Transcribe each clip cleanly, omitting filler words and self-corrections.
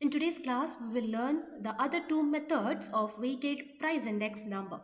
In today's class, we will learn the other two methods of weighted price index number.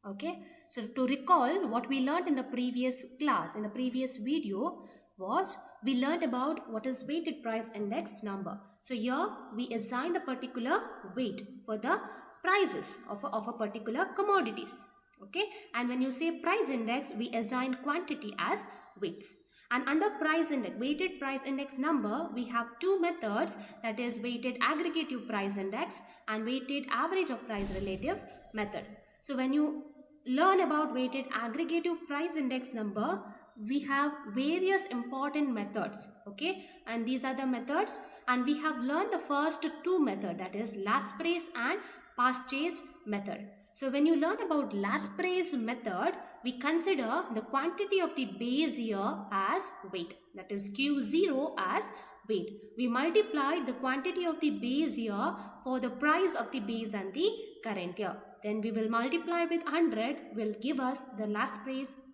Okay, so to recall what we learned in the previous class, in the previous video, was we learned about what is weighted price index number. So here we assign the particular weight for the prices of a particular commodities. Okay, and when you say price index, we assign quantity as weights. And under price index, weighted price index number, we have two methods, that is weighted aggregative price index and weighted average of price relative method. So when you learn about weighted aggregative price index number, we have various important methods, okay, and these are the methods, and we have learned the first two method, that is last price and purchase method. So when you learn about last price method, we consider the quantity of the base year as weight, that is Q0 as weight. We multiply the quantity of the base year for the price of the base and the current year. Then we will multiply with 100, will give us the last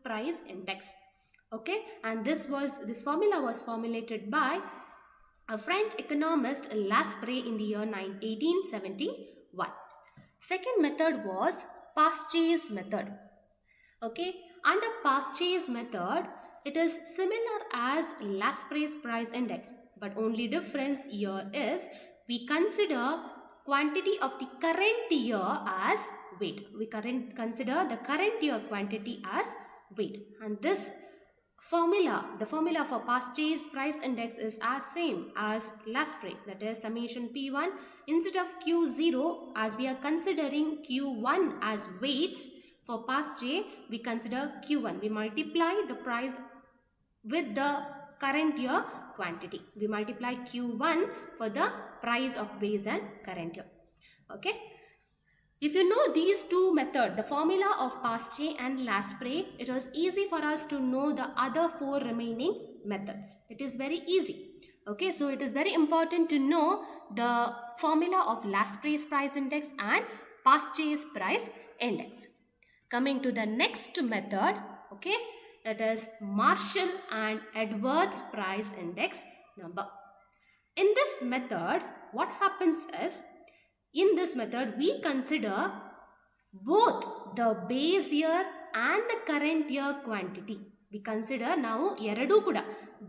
price index. Okay, and this formula was formulated by a French economist Laspre in the year 1871. Second method was purchase method. Okay, under purchase method, it is similar as last price index, but only difference here is we consider quantity of the current year as weight. We consider the current year quantity as weight, and this formula, the formula for purchase price index is as same as last price, that is summation P1. Instead of Q0, as we are considering Q1 as weights, for purchase we consider Q1. We multiply the price with the current year quantity. We multiply Q1 for the price of base and current year. Okay. If you know these two methods, the formula of purchase and last price, it was easy for us to know the other four remaining methods. It is very easy. Okay, so it is very important to know the formula of last price index and purchase price index. Coming to the next method, okay, that is Marshall and Edwards price index number. In this method, what happens is, in this method, we consider both the base year and the current year quantity. We consider now ಎರಡು ಕೂಡ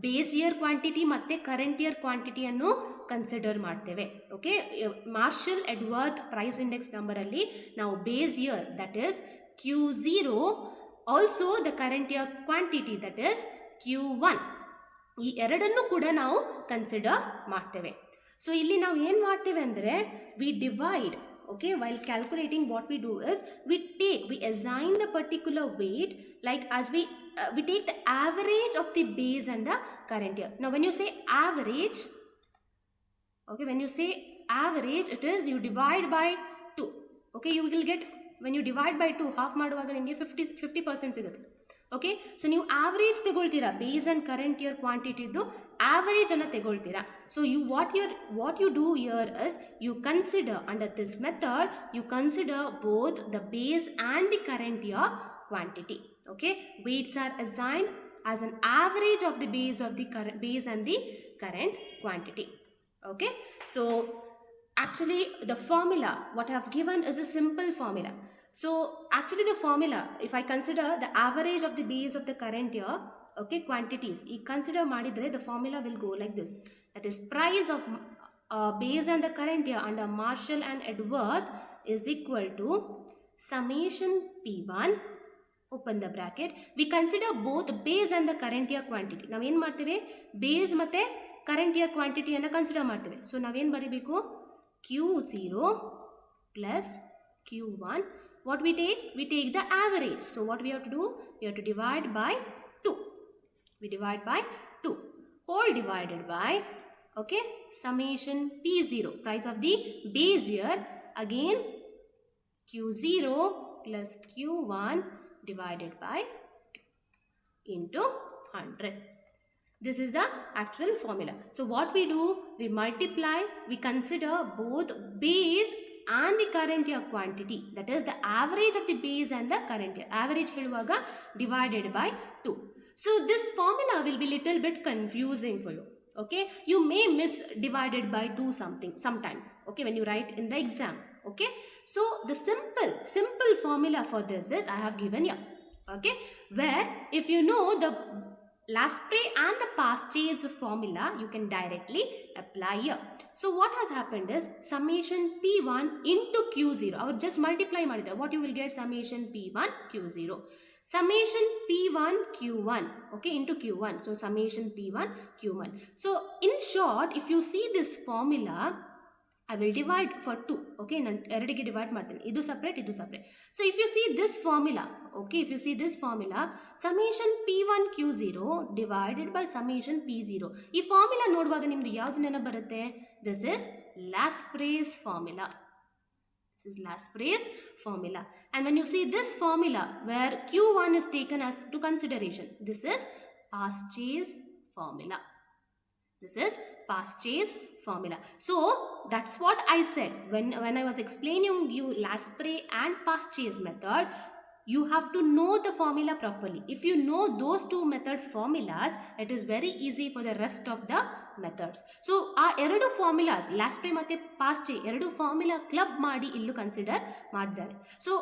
base year quantity ಮತ್ತು current year ಕ್ವಾಂಟಿಟಿಯನ್ನು consider ಮಾಡ್ತೇವೆ. Okay, marshal ಎಡ್ವರ್ತ್ price index ನಂಬರಲ್ಲಿ ನಾವು base year, that is Q0, also the current year quantity, that is Q1, ಈ ಎರಡನ್ನು ಕೂಡ ನಾವು consider ಮಾಡ್ತೇವೆ. ಸೊ ಇಲ್ಲಿ ನಾವು ಏನು ಮಾಡ್ತೇವೆ ಅಂದರೆ, we divide. Okay, while calculating, what we do is we assign the particular weight, like as we take the average of the base and the current year. Now when you say average, okay, when you say average, it is you divide by 2. Okay, you will get, when you divide by 2, half ಮಾಡುವಾಗ ನಿಮಗೆ 50% ಸಿಗುತ್ತೆ. Okay, so ನೀವು average ತಗೊಳ್ತೀರಾ, base and current year ಕ್ವಾಂಟಿಟಿದ್ದು ಆವರೇಜನ್ನು ತಗೊಳ್ತೀರಾ. So what you do year is you consider, under this method you consider both the base and the current year quantity. Okay, weights are assigned as an average of the base and the current quantity. Okay, so actually the formula what I have given is a simple formula. So actually the formula, if I consider the average of the base of the current year, okay, quantities, you consider madidre, the formula will go like this, that is price of base and the current year under Marshall and Edworth is equal to summation P1, open the bracket, we consider both base and the current year quantity. ನಾವು ಏನು ಮಾಡ್ತೇವೆ, base ಮತ್ತು current year ಕ್ವಾಂಟಿಟಿಯನ್ನು consider ಮಾಡ್ತೇವೆ. So ನಾವೇನು ಬರೀಬೇಕು, Q0 plus Q1. What we take? We take the average. So what we have to do? We have to divide by 2. We divide by 2. Whole divided by, okay, summation P0, price of the base year, again Q0 plus Q1 divided by 2 into 100. This is the actual formula. So what we do, we multiply, we consider both base and the current year quantity, that is the average of the base and the current year, average ಹೇಳುವಾಗ divided by 2. So this formula will be little bit confusing for you. Okay, you may miss divided by 2 something sometimes, okay, when you write in the exam. Okay, so the simple formula for this is I have given here. Okay, where if you know the Lasprey and the Pastès formula, you can directly apply here. So what has happened is summation P1 into Q0. I would just multiply what you will get summation P1 Q0. Summation P1 Q1, okay, into Q1. So summation P1 Q1. So in short, if you see this formula, I will divide for 2. Okay, ನಾನು ಎರಡಿಗೆ divide ಮಾಡ್ತೀನಿ. ಇದು separate, ಇದು separate. So if you see this formula, okay, if you see this formula, summation P1 Q0 divided by summation P0. ಈ formula ನೋಡುವಾಗ ನಿಮ್ದು ಯಾವುದು ನೆನಪು ಬರುತ್ತೆ? This is Lasprey's formula. This is Lasprey's formula. And when you see this formula where Q1 is taken as to consideration, this is Pastès formula. This is Pastès formula. So that's what I said when I was explaining you Lasprey and Pastès method. You have to know the formula properly. If you know those two method formulas, it is very easy for the rest of the methods. So ಆ ಎರಡು formulas Lasprey ಮತ್ತೆ Pastès ಎರಡು formula club ಮಾಡಿ ಇಲ್ಲೂ consider ಮಾಡಿದ್ದಾರೆ. So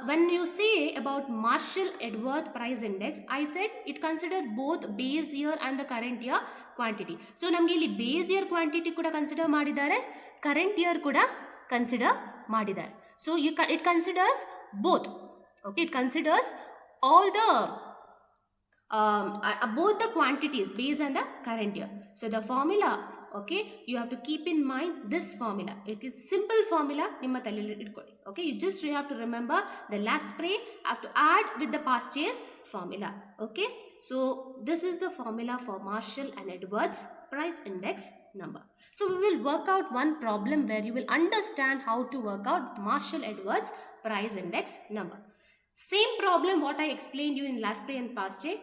when you say about Marshall Edworth price index, I said it considered both base year and the current year quantity. So ನಮಗೆ ಇಲ್ಲಿ base year quantity ಕೂಡ consider ಮಾಡಿದ್ದಾರೆ, current year ಕೂಡ consider ಮಾಡಿದ್ದಾರೆ. So it considers both. Okay, it considers all the both the quantities, base and the current year. So the formula, okay, you have to keep in mind this formula. It is simple formula. Okay, you just have to remember the Lasprey have to add with the Pastès formula. Okay, so this is the formula for Marshall and Edworth's price index number. So we will work out one problem where you will understand how to work out Marshall Edworth's price index number. Same problem what I explained you in Lasprey and Pastès,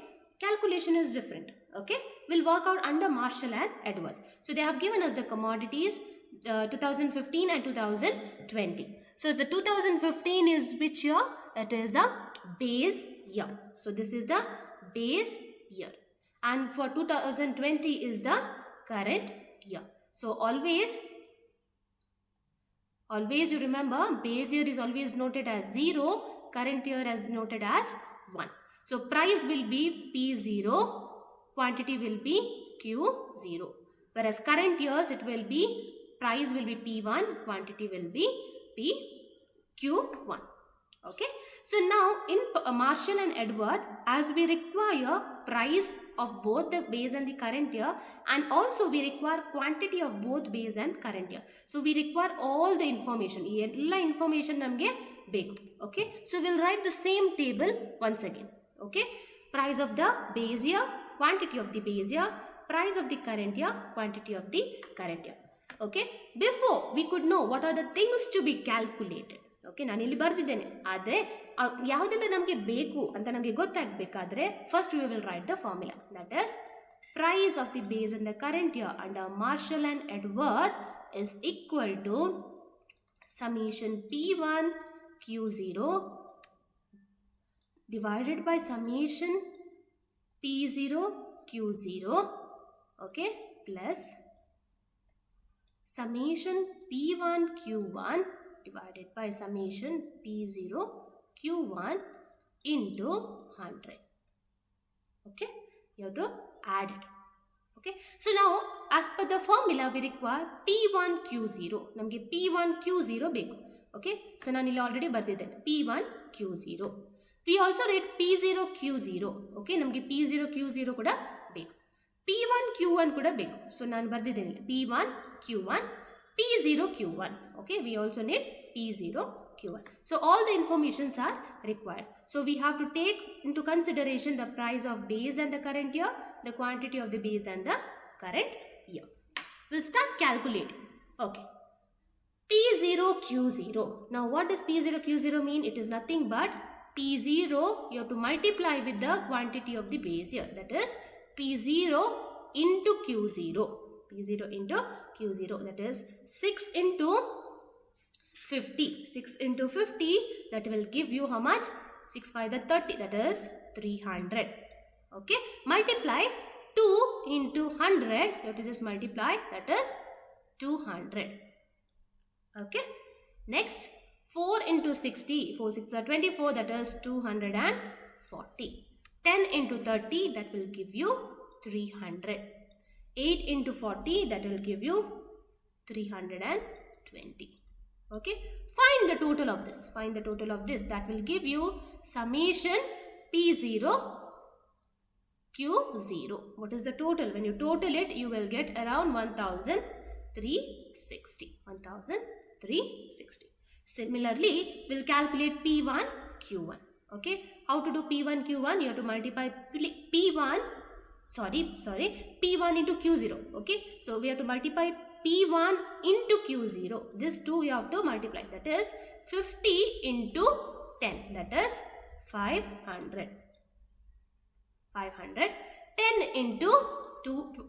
calculation is different. Okay, we'll work out under Marshall and Edworth. So they have given us the commodities 2015 and 2020. So the 2015 is which year? It is a base year. So this is the base year, and for 2020 is the current year. So always you remember base year is always noted as 0, current year as noted as 1. So price will be P0, quantity will be Q0. Whereas current years it will be, price will be P1, quantity will be Q1. Okay, so now in Marshall and Edworth, as we require price of both the base and the current year, and also we require quantity of both base and current year. So we require all the information. Ella information namge beku. Okay, so we'll write the same table once again. Okay, price of the base year, quantity of the base year, price of the current year, quantity of the current year. Okay, before we could know what are the things to be calculated. Okay, ನಾನು ಇಲ್ಲಿ ಬರ್ತಿದ್ದೇನೆ. ಆದರೆ ಯಾವುದೆಲ್ಲ ನಮಗೆ ಬೇಕು ಅಂತ ನಮಗೆ ಗೊತ್ತಾಗಬೇಕಾದ್ರೆ first we will write the formula. That is price of the base in the current year under Marshall and Edgeworth is equal to summation P1 Q0 divided by summation P0 Q0, okay, plus summation P1 Q1 divided by summation P0 Q1 into 100. Okay, you have to add it. Okay, so now as per the formula we require P1 Q0. ನಮಗೆ P1 Q0 ಬೇಕು. Okay, so ನಾನು ಇಲ್ಲಿ already ಬರ್ದಿದ್ದೇನೆ P1 Q0. We also need P0 Q0. Okay, ನಮಗೆ P0 Q0 ಕೂಡ ಬೇಕು. P1 Q1 ಕೂಡ ಬೇಕು. So ನಾನು ಬರ್ದಿದ್ದೇನೆ P1 Q1, P0 Q1. Okay, we also need P0 Q1. So all the informations are required. So we have to take into consideration the price of base and the current year, the quantity of the base and the current year. We'll start calculating. Okay, P0 Q0. Now what does P0 Q0 mean? It is nothing but P0 you have to multiply with the quantity of the base year. That is P0 into Q0. P0 into Q0, that is 6 into 50. 6 into 50, that will give you how much? 6 5 the 30, that is 300. Okay, multiply 2 into 100, you have to just multiply, that is 200. Okay. Next, 4 into 60, 4 6 are 24, that is 240. 10 into 30, that will give you 300. 8 into 40, that will give you 320. Okay. Find the total of this. Find the total of this. That will give you summation P0 Q0. What is the total? When you total it, you will get around 1360. 1360. Similarly, we'll calculate P1 Q1. Okay. How to do P1 Q1? You have to multiply P1 into Q0. Okay. So we have to multiply P1 into Q0. This 2 you have to multiply. That is 50 into 10. That is 500. 500. 10 into 2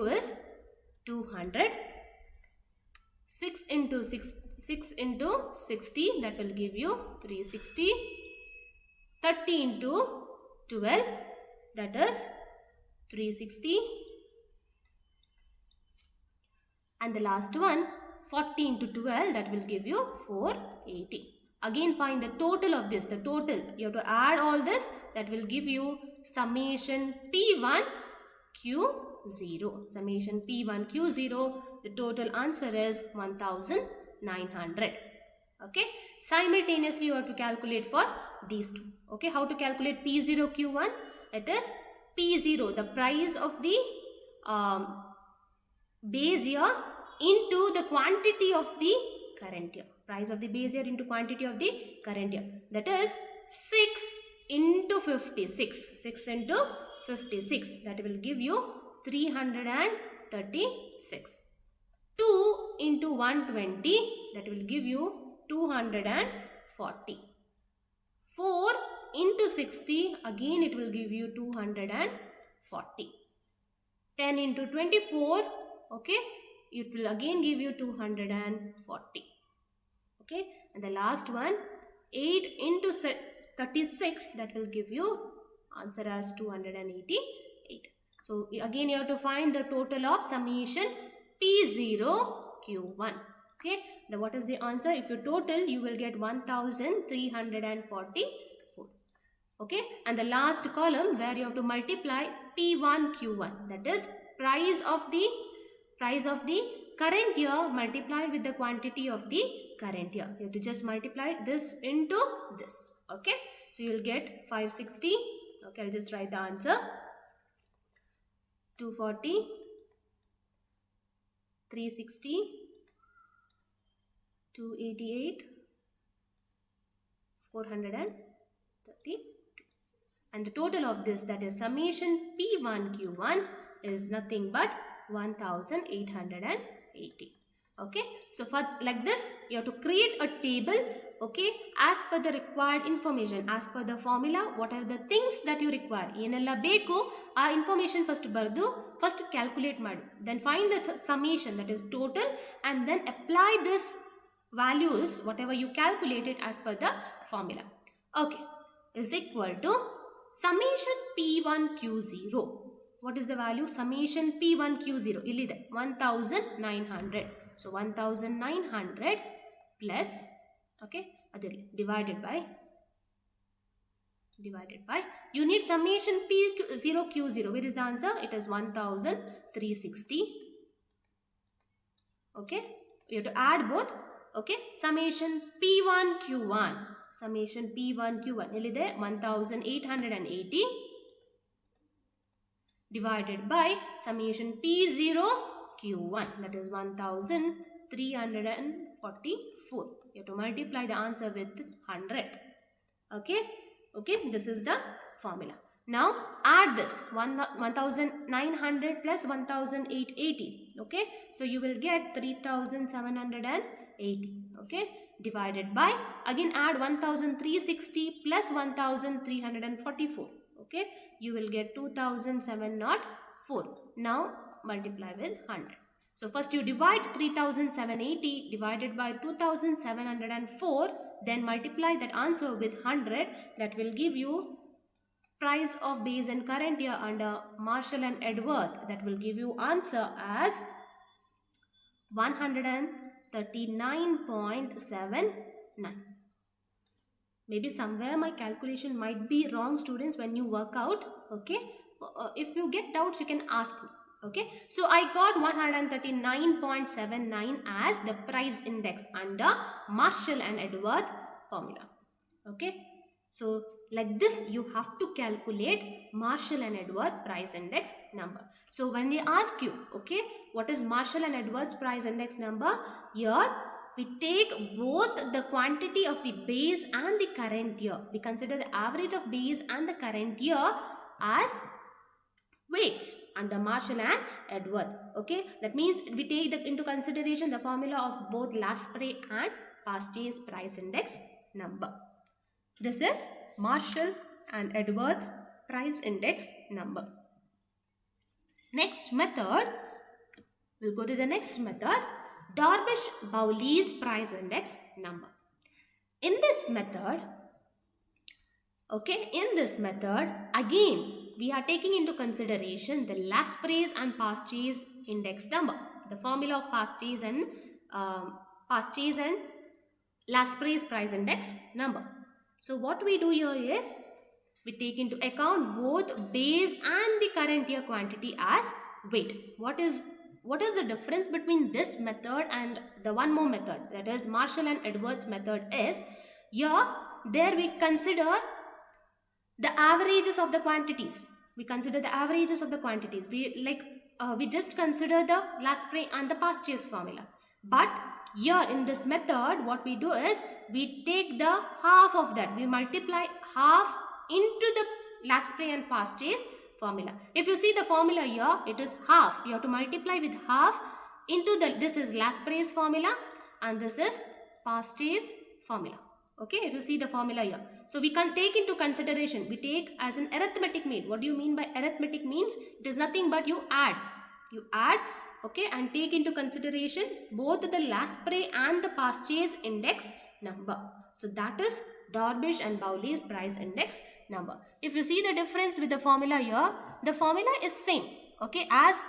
is 200. 6 into 60, that will give you 360. 30 into 12, that is 360. And the last one, 40 into 12, that will give you 480. Again, find the total of this. The total, you have to add all this. That will give you summation P1 Q0. Summation P1 Q0. The total answer is 1900. Okay. Simultaneously, you have to calculate for these two. Okay. How to calculate P0 Q1? It is P0, the price of the base year into the quantity of the current year. Price of the base year into quantity of the current year. That is 6 into 56. 6 into 56. That will give you 336. 2 into 120. That will give you 240. 4 into 60. Again it will give you 240. 10 into 24. Okay. It will again give you 240. Okay. And the last one, 8 into 36, that will give you answer as 288. So again you have to find the total of summation P0 Q1. Okay. What is the answer? If you total, you will get 1344. Okay. And the last column where you have to multiply P1 Q1, that is price of the current year multiplied with the quantity of the current year. You have to just multiply this into this. Okay. So you will get 560. Okay. I'll just write the answer. 240. 360. 288. 432. And the total of this, that is summation P1 Q1, is nothing but 1880. Okay. So for like this, you have to create a table. Okay. As per the required information, as per the formula, what are the things that you require? Yenella beku, our information first bardu, first calculate madu. Then find the summation, that is total, and then apply this values, whatever you calculated as per the formula. Okay. Is equal to summation P1 Q0. What is the value? Summation P1 Q0. Illide 1900. So 1900 plus, okay, divided by, you need summation P0 Q0. Where is the answer? It is 1360. Okay. You have to add both. Okay. Summation P1 Q1. Summation P1 Q1. Illide 1880. Divided by summation P0 Q1, that is 1344. You have to multiply the answer with 100. Okay. Okay. This is the formula. Now add this 1900 plus 1880. Okay. So you will get 3780. Okay. Divided by, again add 1360 plus 1344. Okay, you will get 2704. Now multiply with 100. So first you divide 3780 divided by 2704, then multiply that answer with 100. That will give you price of base in current year under Marshall and Edworth, that will give you answer as 139.79. Maybe somewhere my calculation might be wrong, students, when you work out. Okay, if you get doubts you can ask me. Okay, so I got 139.79 as the price index under Marshall and Edworth formula. Okay, so like this you have to calculate Marshall and Edworth price index number. So when they ask you, okay, what is Marshall and Edworth's price index number, here we take both the quantity of the base and the current year. We consider the average of base and the current year as weights under Marshall and Edworth. Okay, that means we take into consideration the formula of both Lasprey and Paste's price index number. This is Marshall and Edworth's price index number. Next method, we'll go to the next method, Darvish-Bowley's price index number. In this method, again we are taking into consideration the Lasprey's and Paste's index number, the formula of Paste's and Lasprey's price index number. So what we do here is we take into account both base and the current year quantity as weight. What is the difference between this method and the one more method, that is Marshall and Edworth's method, is there we consider the averages of the quantities. We just consider the Lasprey and the Paste's formula. But here in this method, what we do is we take the half of that. We multiply half into the Lasprey and Paste's formula. If you see the formula here, it is half. You have to multiply with half into this is Lasprey's formula and this is Paste's formula. Okay, if you see the formula here. So we can take into consideration, we take as an arithmetic mean. What do you mean by arithmetic means? It is nothing but you add. Okay, and take into consideration both the Lasprey and the Paste's index number. So that is Darvish and Bowley's price index number. If you see the difference with the formula here, the formula is same, okay, as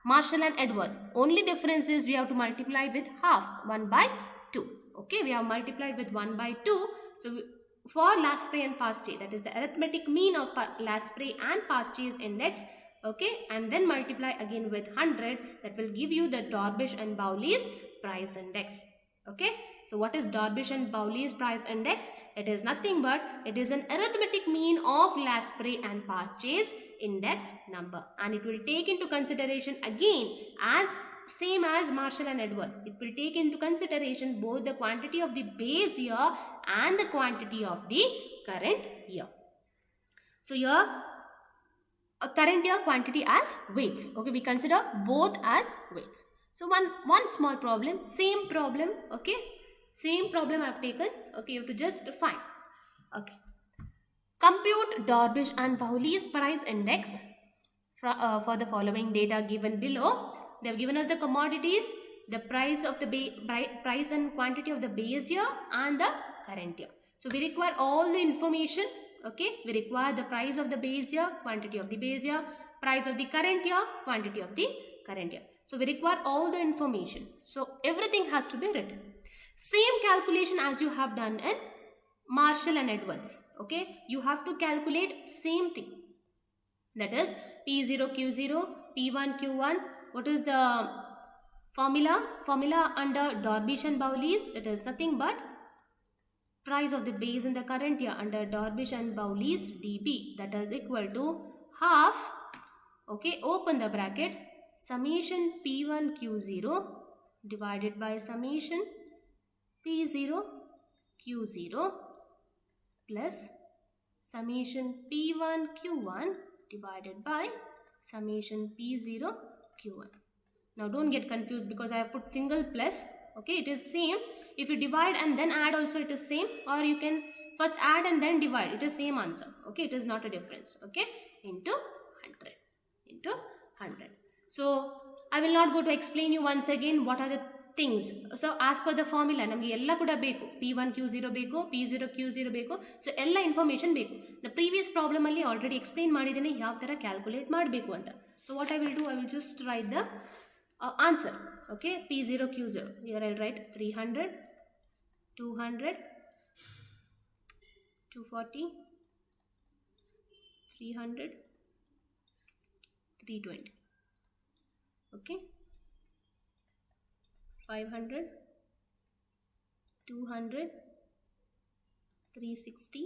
Marshall and Edworth. Only difference is we have to multiply with half, 1 by 2. Okay, we have multiplied with 1 by 2. So for Lasprey and Paste, that is the arithmetic mean of Lasprey and Paste's index. Okay, and then multiply again with 100, that will give you the Darvish and Bowley's price index. Okay, so what is Darvish and Bowley's price index? It is nothing but it is an arithmetic mean of Lasprey and Paste's index number, and it will take into consideration again as same as Marshall and Edworth. It will take into consideration both the quantity of the base year and the quantity of the current year. So here a current year quantity as weights. Okay, we consider both as weights. So one small problem, same problem. Okay, same problem I have taken. Okay, you have to just find. Okay, compute Darvish and Bowley's price index for the following data given below. They have given us the commodities, the price of the price and quantity of the base year and the current year. So we require all the information. Okay, we require the price of the base year, quantity of the base year, price of the current year, quantity of the current year. So we require all the information. So everything has to be written. Same calculation as you have done in Marshall and Edworth's. Okay, you have to calculate same thing. That is P0, Q0, P1, Q1. What is the formula? Formula under Darvish and Bowley's, it is nothing but price of the base in the current year under Darvish and Bowley's dB, that is equal to half, okay, open the bracket, summation P1 Q0 divided by summation P0 Q0 plus summation P1 Q1 divided by summation P0 Q1. Now don't get confused because I have put single plus. Okay, it is same. If you divide and then add also it is same, or you can first add and then divide, it is same answer. Okay, it is not a difference. Okay, into 100. So I will not go to explain you once again what are the things. So as per the formula ನಮಗೆ ಎಲ್ಲ ಕೂಡ ಬೇಕು, P1 Q0 ಬೇಕು, P0 Q0 ಬೇಕು. So ಎಲ್ಲ information ಬೇಕು. The previous problem ಅಲ್ಲಿ already explain ಮಾಡಿದ್ದೇನೆ ಯಾವ ಥರ ಕ್ಯಾಲ್ಕುಲೇಟ್ ಮಾಡಬೇಕು ಅಂತ. So what I will do, I will just right the answer. Okay, P0 Q0 here I'll write 300, 200, 240, 300, 320. Okay, 500, 200, 360,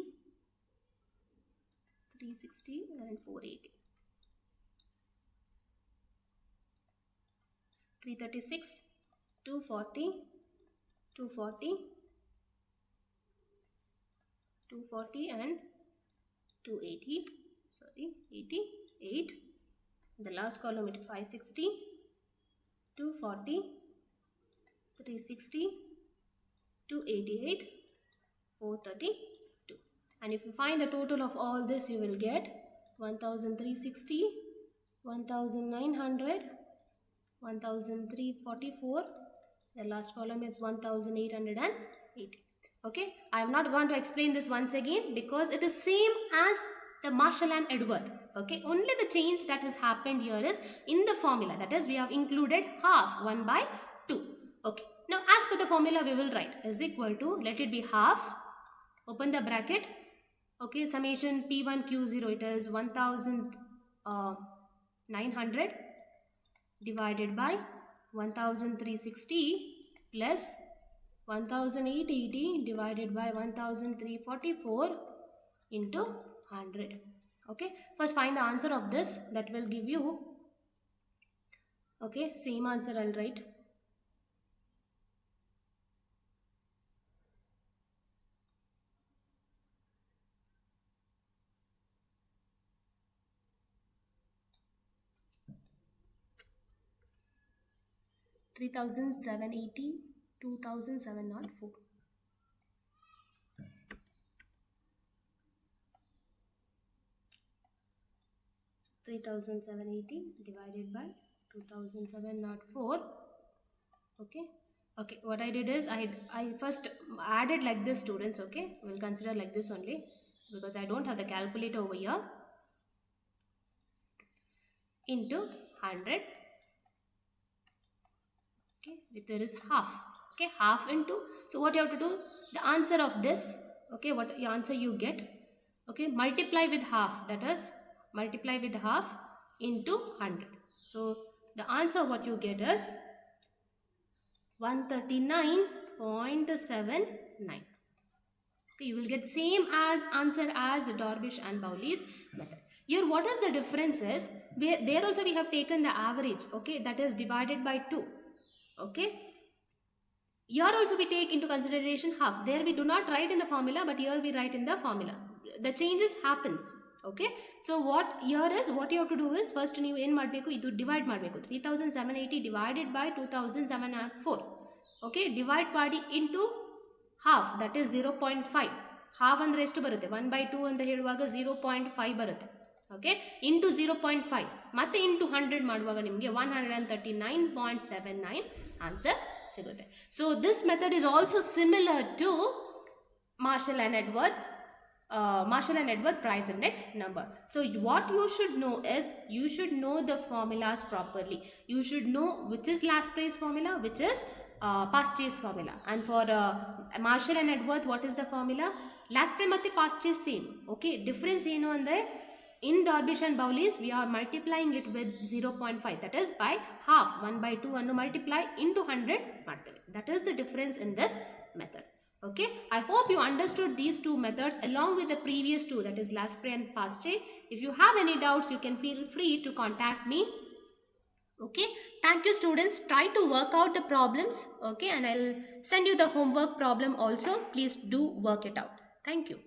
360 and 480, 336, 240, 240, 240 and 280, sorry, 88. The last column is 560, 240, 360, 288, 432. And if you find the total of all this, you will get 1360, 1900, 1344. The last column is 1880. Okay, I have not gone to explain this once again because it is same as the Marshall and Edworth. Okay, only the change that has happened here is in the formula, that is we have included half 1 by 2. Okay, now as per the formula we will write is equal to, let it be half, open the bracket. Okay, summation P1 Q0, it is 1900 divided by 1360 plus 1880 divided by 1344 into 100. Okay, first find the answer of this, that will give you, okay, same answer I'll write. $3,780, $2,704. 3,780 divided by 2,704. Okay, okay, what I did is I first added like this, students. Okay, we'll consider like this only because I don't have the calculator over here. Into 100. Okay, there is half. Okay, half into, so what you have to do, the answer of this, okay, what answer you get, okay, multiply with half, that is multiply with half into 100. So the answer what you get is 139.79. Okay, you will get same as answer as Darvish and Bowley's method. Here what is the difference is, there also we have taken the average, okay, that is divided by 2. Okay, here also we take into consideration half. There we do not write in the formula, but here we write in the formula. The changes happens. Okay, so what here is, what you have to do is, first you ಏನು ಮಾಡಬೇಕು, ಇದು divide ಮಾಡಬೇಕು. 3780 divided by 2704. Okay, divide ಮಾಡಿ into half, that is 0.5. half ಅಂದ್ರೆ ಎಷ್ಟು ಬರುತ್ತೆ, 1/2 ಅಂತ ಹೇಳುವಾಗ 0.5 ಬರುತ್ತೆ. Okay, into 0.5 ಮತ್ತೆ into 100 ಮಾಡುವಾಗ ನಿಮಗೆ 139.79 ಆನ್ಸರ್ ಸಿಗುತ್ತೆ. So this method is also similar to Marshall and Edworth price index number. So what you should know is, you should know the formulas properly. You should know which is last price formula, which is past chase formula. And for Marshall and Edworth, what is the formula? Last price ಮತ್ತೆ past chase same. Okay, difference ಏನು ಅಂದ್ರೆ, in Darvish and Bowley's we are multiplying it with 0.5, that is by half, 1/2 ಅನ್ನು multiply into 100 ಮಾಡ್ತೇವೆ. That is the difference in this method. Okay, I hope you understood these two methods along with the previous two, that is last pray and past chase. If you have any doubts, you can feel free to contact me. Okay, thank you students. Try to work out the problems. Okay, and I'll send you the homework problem also. Please do work it out. Thank you.